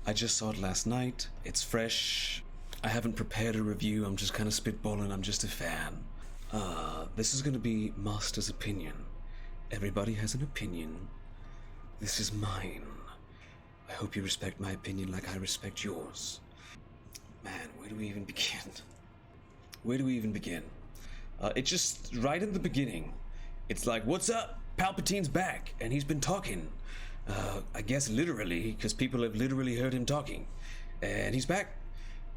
I just saw it last night. It's fresh. I haven't prepared a review. I'm just kind of spitballing. I'm just a fan. This is going to be Master's opinion. Everybody has an opinion. This is mine. I hope you respect my opinion like I respect yours. Man, where do we even begin? Where do we even begin? It's just right in the beginning. It's like, what's up? Palpatine's back, and he's been talking. I guess literally, because people have literally heard him talking. And he's back.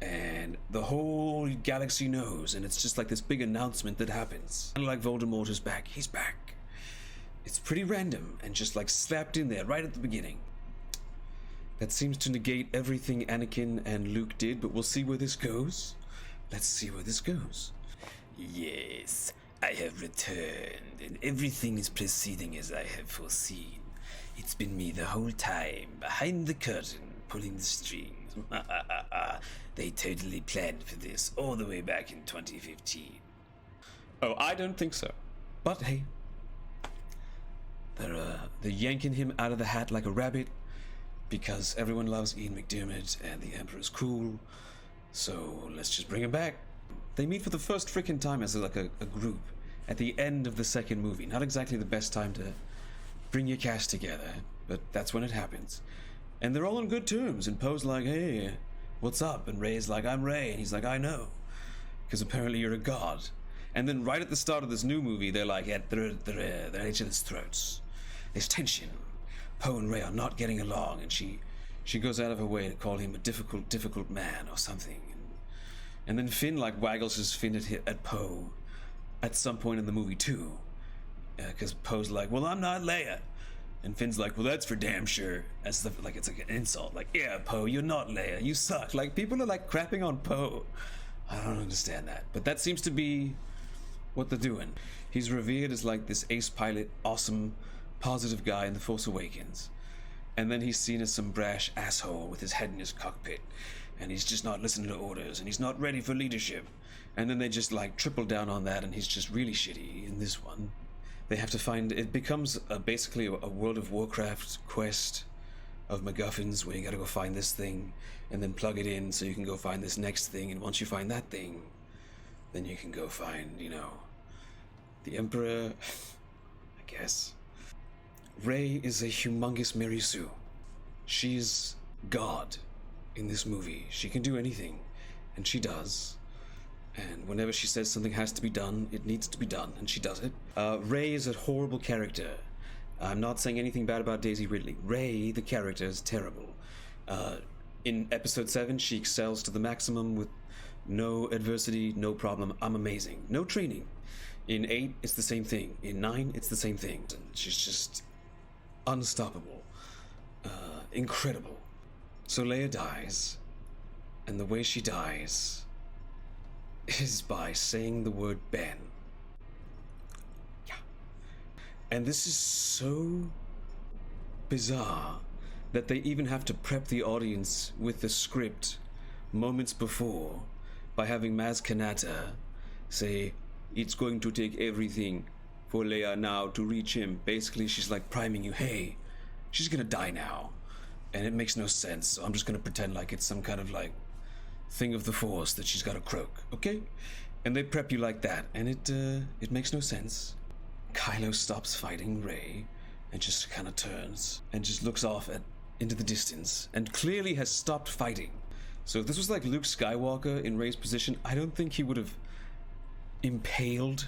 And the whole galaxy knows, and it's just like this big announcement that happens. Kind of like Voldemort is back. He's back. It's pretty random, and just like slapped in there right at the beginning. That seems to negate everything Anakin and Luke did, but we'll see where this goes. Let's see where this goes. Yes, I have returned, and everything is proceeding as I have foreseen. It's been me the whole time, behind the curtain, pulling the strings. They totally planned for this all the way back in 2015. Oh, I don't think so. But hey, they're yanking him out of the hat like a rabbit because everyone loves Ian McDiarmid and the Emperor's cool. So let's just bring him back. They meet for the first freaking time as like a group at the end of the second movie. Not exactly the best time to bring your cast together, but that's when it happens. And they're all on good terms, and Poe's like, hey, what's up? And Rey's like, I'm Rey. And he's like, I know, because apparently you're a god. And then right at the start of this new movie, they're like, they're at each other's throats. There's tension. Poe and Rey are not getting along, and she goes out of her way to call him a difficult man or something. And then Finn like waggles his fin at Poe at some point in the movie too, because Poe's like, well, I'm not Leia. And Finn's like, well, that's for damn sure. As the, like, it's like an insult. Like, yeah, Poe, you're not Leia. You suck. Like, people are like crapping on Poe. I don't understand that. But that seems to be what they're doing. He's revered as like this ace pilot, awesome, positive guy in The Force Awakens. And then he's seen as some brash asshole with his head in his cockpit. And he's just not listening to orders. And he's not ready for leadership. And then they just like triple down on that. And he's just really shitty in this one. They have to find, it becomes basically a World of Warcraft quest of MacGuffins where you gotta go find this thing and then plug it in so you can go find this next thing, and once you find that thing, then you can go find, you know, the Emperor, I guess. Rey is a humongous Mary Sue. She's God in this movie. She can do anything, and she does. And whenever she says something has to be done, it needs to be done, and she does it. Rey is a horrible character. I'm not saying anything bad about Daisy Ridley. Rey, the character, is terrible. In episode 7, she excels to the maximum with no adversity, no problem. I'm amazing. No training. In 8, it's the same thing. In 9, it's the same thing. She's just unstoppable. Incredible. So Leia dies, and the way she dies is by saying the word Ben. Yeah. And this is so bizarre that they even have to prep the audience with the script moments before by having Maz Kanata say, it's going to take everything for Leia now to reach him. Basically, she's like priming you, hey, she's gonna die now. And it makes no sense, so I'm just gonna pretend like it's some kind of like thing of the Force that she's got to croak, okay? And they prep you like that, and it makes no sense. Kylo stops fighting Rey and just kind of turns and just looks off into the distance and clearly has stopped fighting. So if this was like Luke Skywalker in Rey's position, I don't think he would have impaled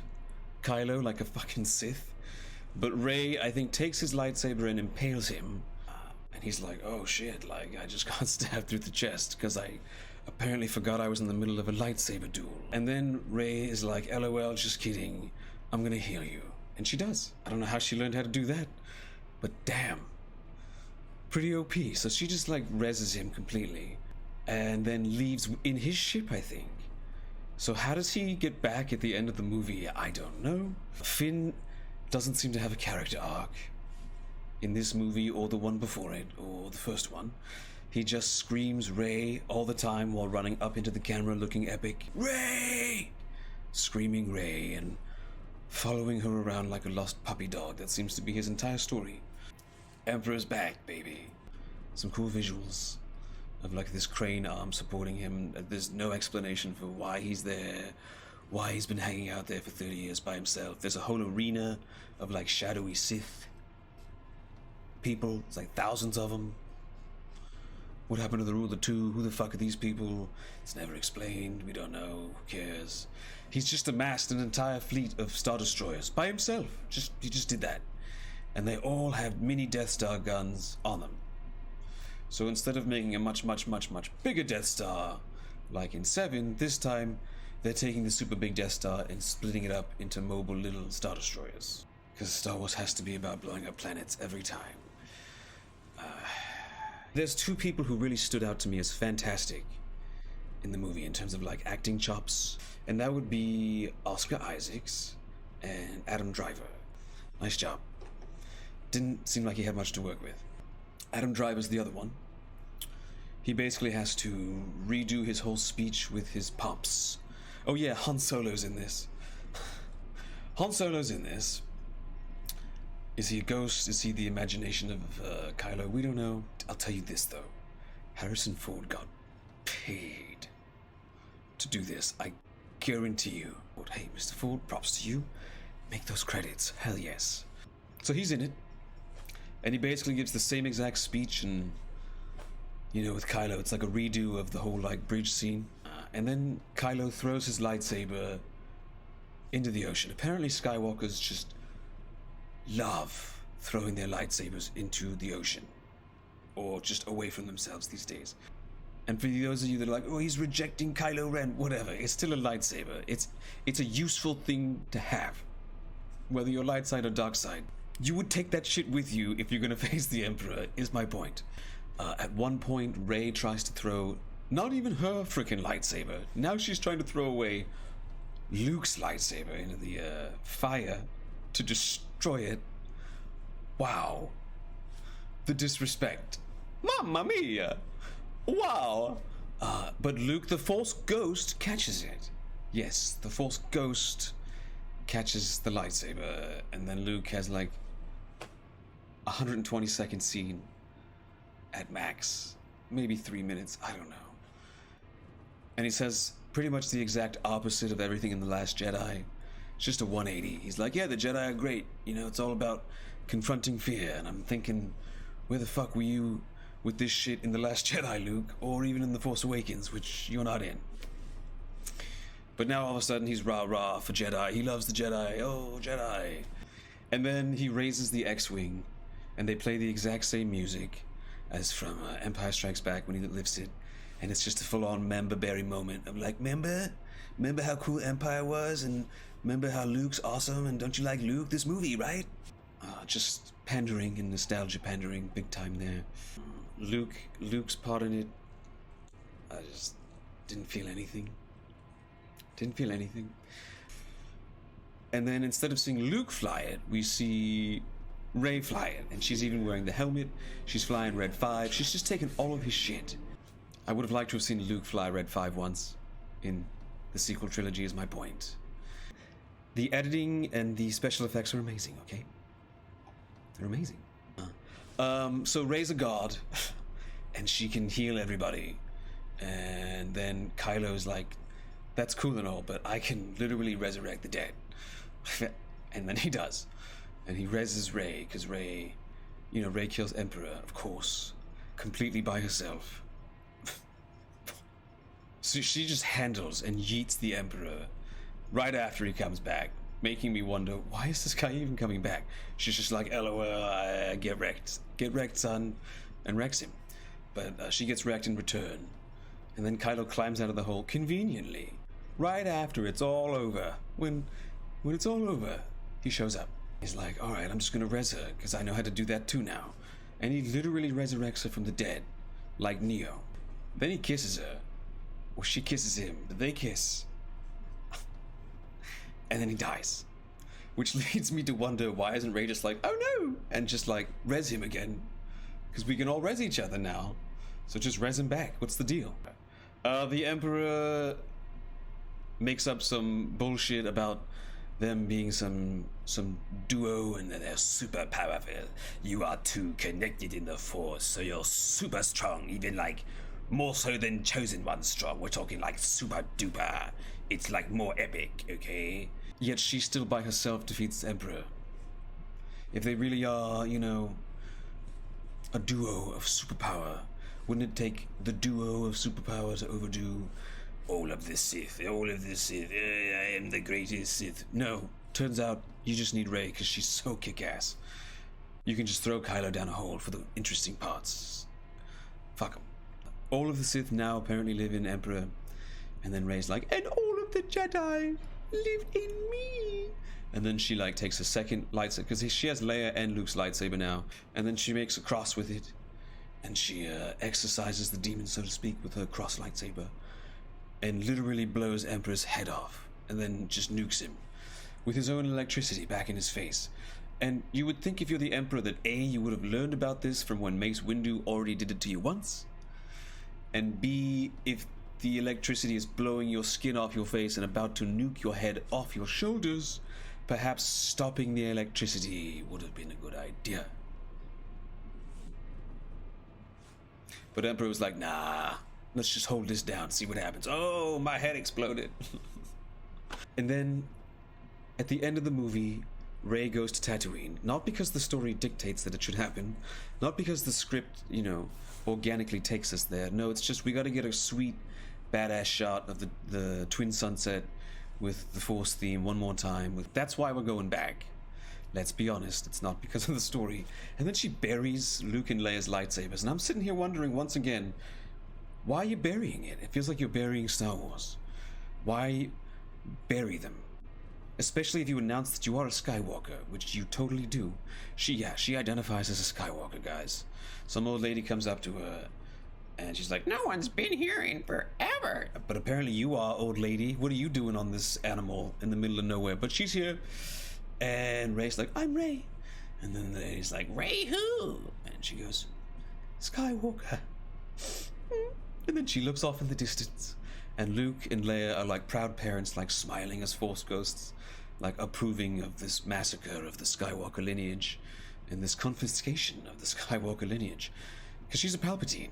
Kylo like a fucking Sith. But Rey, I think, takes his lightsaber and impales him. And he's like, oh shit, like I just got stabbed through the chest because I apparently forgot I was in the middle of a lightsaber duel. And then Rey is like, LOL, just kidding. I'm gonna heal you. And she does. I don't know how she learned how to do that, but damn. Pretty OP. So she just like reses him completely and then leaves in his ship, I think. So how does he get back at the end of the movie? I don't know. Finn doesn't seem to have a character arc in this movie or the one before it, or the first one. He just screams Rey all the time while running up into the camera looking epic. Rey! Screaming Rey and following her around like a lost puppy dog. That seems to be his entire story. Emperor's back, baby. Some cool visuals. of like this crane arm supporting him. There's no explanation for why he's there, why he's been hanging out there for 30 years by himself. There's a whole arena of like shadowy Sith people. It's like thousands of them. What happened to the Ruler 2? Who the fuck are these people? It's never explained. We don't know. Who cares? He's just amassed an entire fleet of Star Destroyers by himself. He just did that. And they all have mini Death Star guns on them. So instead of making a much bigger Death Star, like in 7, this time they're taking the super big Death Star and splitting it up into mobile little Star Destroyers. Because Star Wars has to be about blowing up planets every time. There's two people who really stood out to me as fantastic in the movie in terms of like acting chops, and that would be Oscar Isaacs and Adam Driver. Nice job. Didn't seem like he had much to work with. Adam Driver's the other one. He basically has to redo his whole speech with his pops. Oh yeah, Han Solo's in this. Han Solo's in this. Is he a ghost? Is he the imagination of Kylo? We don't know. I'll tell you this though. Harrison Ford got paid to do this. I guarantee you. Hey, Mr. Ford, props to you. Make those credits. Hell yes. So he's in it. And he basically gives the same exact speech, and you know, with Kylo, it's like a redo of the whole like bridge scene. And then Kylo throws his lightsaber into the ocean. Apparently Skywalkers just love throwing their lightsabers into the ocean, or just away from themselves these days. And for those of you that are like, oh, he's rejecting Kylo Ren, whatever, it's still a lightsaber. It's a useful thing to have, whether you're light side or dark side. You would take that shit with you if you're gonna face the Emperor, is my point. At one point, Rey tries to throw not even her freaking lightsaber. Now she's trying to throw away Luke's lightsaber into the fire to destroy it. Wow. The disrespect. Mamma mia. Wow. But Luke, the Force Ghost, catches it. Yes, the Force Ghost catches the lightsaber, and then Luke has like 120-second scene at max, maybe 3 minutes, I don't know. And he says pretty much the exact opposite of everything in The Last Jedi. It's just a 180. He's like, yeah, the Jedi are great. You know, it's all about confronting fear. And I'm thinking, where the fuck were you with this shit in The Last Jedi, Luke? Or even in The Force Awakens, which you're not in. But now all of a sudden he's rah-rah for Jedi. He loves the Jedi. Oh, Jedi. And then he raises the X-Wing, and they play the exact same music as from Empire Strikes Back when he lifts it. And it's just a full-on member-berry moment. I'm like, remember how cool Empire was? And remember how Luke's awesome? And don't you like Luke? This movie, right? Just pandering and nostalgia pandering, big time there. Luke's part in it. I just didn't feel anything. Didn't feel anything. And then instead of seeing Luke fly it, we see Rey fly it. And she's even wearing the helmet. She's flying Red 5. She's just taken all of his shit. I would have liked to have seen Luke fly Red 5 once in the sequel trilogy, is my point. The editing and the special effects are amazing, okay? They're amazing. So Rey's a god, and she can heal everybody. And then Kylo's like, that's cool and all, but I can literally resurrect the dead. And then he does. And he reses Rey, because Rey kills Emperor, of course, completely by herself. So she just handles and yeets the Emperor right after he comes back, making me wonder, why is this guy even coming back? She's just like, LOL, get wrecked. Get wrecked, son. And wrecks him. But she gets wrecked in return. And then Kylo climbs out of the hole conveniently. Right after it's all over. When it's all over, he shows up. He's like, alright, I'm just gonna res her, because I know how to do that too now. And he literally resurrects her from the dead, like Neo. Then he kisses her. Or she kisses him, but they kiss. And then he dies. Which leads me to wonder, why isn't Rey just like, oh no, and just like res him again? Because we can all res each other now. So just res him back. What's the deal? The Emperor makes up some bullshit about them being some duo and they're super powerful. You are too connected in the Force, so you're super strong, even like More so than Chosen One strong. We're talking like super duper. It's like more epic, okay? Yet she still by herself defeats the Emperor. If they really are, you know, a duo of superpower, wouldn't it take the duo of superpower to overdo all of the Sith? All of the Sith. I am the greatest Sith. No, turns out you just need Rey because she's so kick-ass. You can just throw Kylo down a hole for the interesting parts. Fuck him. All of the Sith now apparently live in Emperor, and then Rey's like, and all of the Jedi live in me. And then she like takes a second lightsaber, because she has Leia and Luke's lightsaber now, and then she makes a cross with it, and she exorcises the demon, so to speak, with her cross lightsaber, and literally blows Emperor's head off, and then just nukes him with his own electricity back in his face. And you would think if you're the Emperor that A, you would have learned about this from when Mace Windu already did it to you once, and B, if the electricity is blowing your skin off your face and about to nuke your head off your shoulders, perhaps stopping the electricity would have been a good idea. But Emperor was like, nah, let's just hold this down, see what happens. Oh, my head exploded. And then, at the end of the movie, Rey goes to Tatooine, not because the story dictates that it should happen, not because the script, you know, organically takes us there. No, it's just we gotta get a sweet, badass shot of the twin sunset with the Force theme one more time. That's why we're going back. Let's be honest, it's not because of the story. And then she buries Luke and Leia's lightsabers, and I'm sitting here wondering once again, why are you burying it? It feels like you're burying Star Wars. Why bury them? Especially if you announce that you are a Skywalker, which you totally do. She identifies as a Skywalker, guys. Some old lady comes up to her, and she's like, no one's been here in forever. But apparently you are, old lady. What are you doing on this animal in the middle of nowhere? But she's here. And Rey's like, I'm Rey. And then the lady's like, Rey who? And she goes, Skywalker. And then she looks off in the distance. And Luke and Leia are like proud parents, like smiling as Force ghosts, like approving of this massacre of the Skywalker lineage and this confiscation of the Skywalker lineage. Because she's a Palpatine.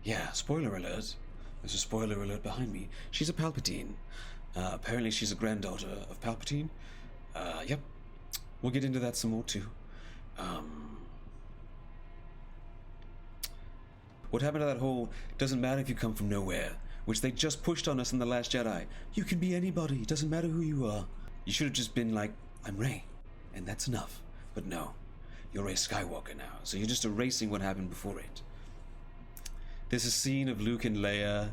Yeah, spoiler alert. There's a spoiler alert behind me. She's a Palpatine. Apparently she's a granddaughter of Palpatine. Yep. We'll get into that some more too. What happened to that whole doesn't matter if you come from nowhere, which they just pushed on us in The Last Jedi. You can be anybody, doesn't matter who you are. You should have just been like, I'm Rey, and that's enough. But no, you're Rey Skywalker now, so you're just erasing what happened before it. There's a scene of Luke and Leia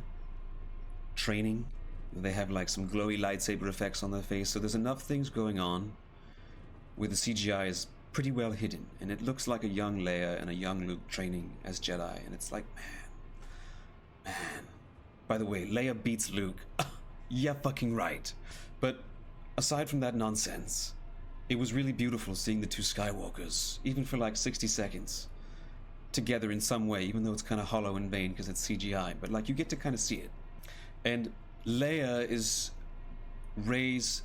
training. They have like some glowy lightsaber effects on their face, so there's enough things going on where the CGI is pretty well hidden, and it looks like a young Leia and a young Luke training as Jedi, and it's like, man. By the way, Leia beats Luke. Yeah, fucking right. But aside from that nonsense, it was really beautiful seeing the two Skywalkers, even for like 60 seconds, together in some way, even though it's kind of hollow and vain because it's CGI, but like you get to kind of see it. And Leia is Rey's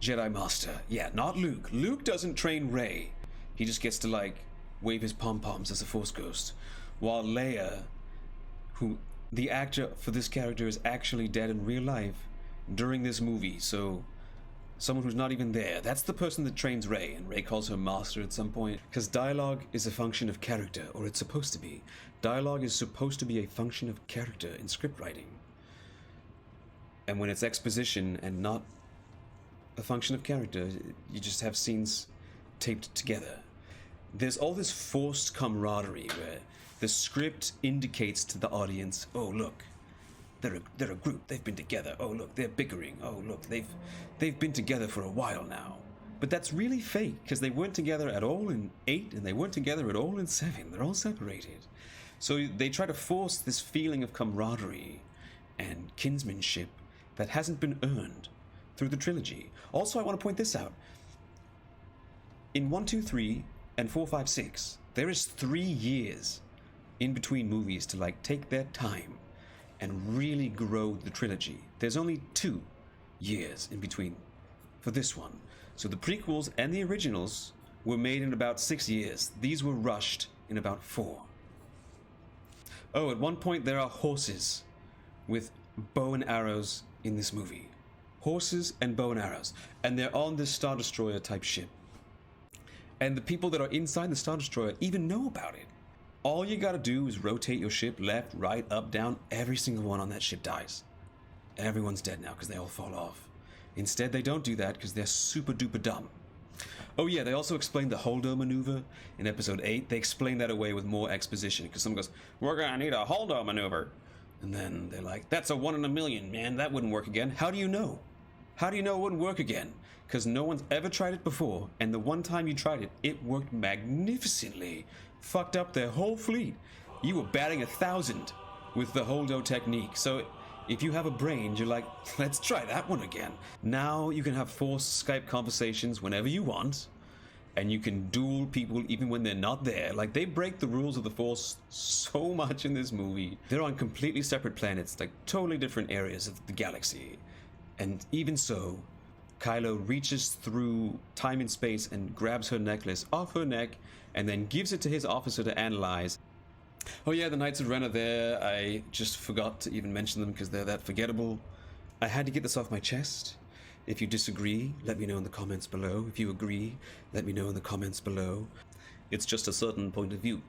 Jedi Master. Yeah, not Luke. Luke doesn't train Rey. He just gets to like wave his pom-poms as a Force ghost. While Leia, who the actor for this character is actually dead in real life during this movie, so someone who's not even there, that's the person that trains Rey, and Rey calls her master at some point, because dialogue is a function of character, or it's supposed to be. Dialogue is supposed to be a function of character in script writing. And when it's exposition and not a function of character, you just have scenes taped together. There's all this forced camaraderie where the script indicates to the audience, oh look, they're a group, they've been together. Oh look, they're bickering. Oh look, they've been together for a while now. But that's really fake, because they weren't together at all in 8, and they weren't together at all in 7. They're all separated. So they try to force this feeling of camaraderie and kinsmanship that hasn't been earned through the trilogy. Also, I want to point this out. In 1, 2, 3, and 4, 5, 6, there is 3 years in between movies to like take their time and really grow the trilogy. There's only 2 years in between for this one. So the prequels and the originals were made in about 6 years. These were rushed in about 4. Oh, at one point there are horses with bow and arrows in this movie. Horses and bow and arrows. And they're on this Star Destroyer type ship. And the people that are inside the Star Destroyer even know about it. All you gotta do is rotate your ship left, right, up, down. Every single one on that ship dies. Everyone's dead now because they all fall off. Instead, they don't do that because they're super duper dumb. Oh yeah, they also explained the Holdo maneuver in episode 8. They explained that away with more exposition because someone goes, "We're gonna need a Holdo maneuver." And then they're like, "That's a 1 in a million, man. That wouldn't work again." How do you know? How do you know it wouldn't work again? Because no one's ever tried it before, and the one time you tried it, it worked magnificently. Fucked up their whole fleet. You were batting 1,000 with the Holdo technique. So if you have a brain, you're like, let's try that one again. Now you can have forced Skype conversations whenever you want, and you can duel people even when they're not there. Like, they break the rules of the Force so much in this movie. They're on completely separate planets, like totally different areas of the galaxy. And even so, Kylo reaches through time and space and grabs her necklace off her neck and then gives it to his officer to analyze. Oh yeah, the Knights of Ren are there. I just forgot to even mention them because they're that forgettable. I had to get this off my chest. If you disagree, let me know in the comments below. If you agree, let me know in the comments below. It's just a certain point of view.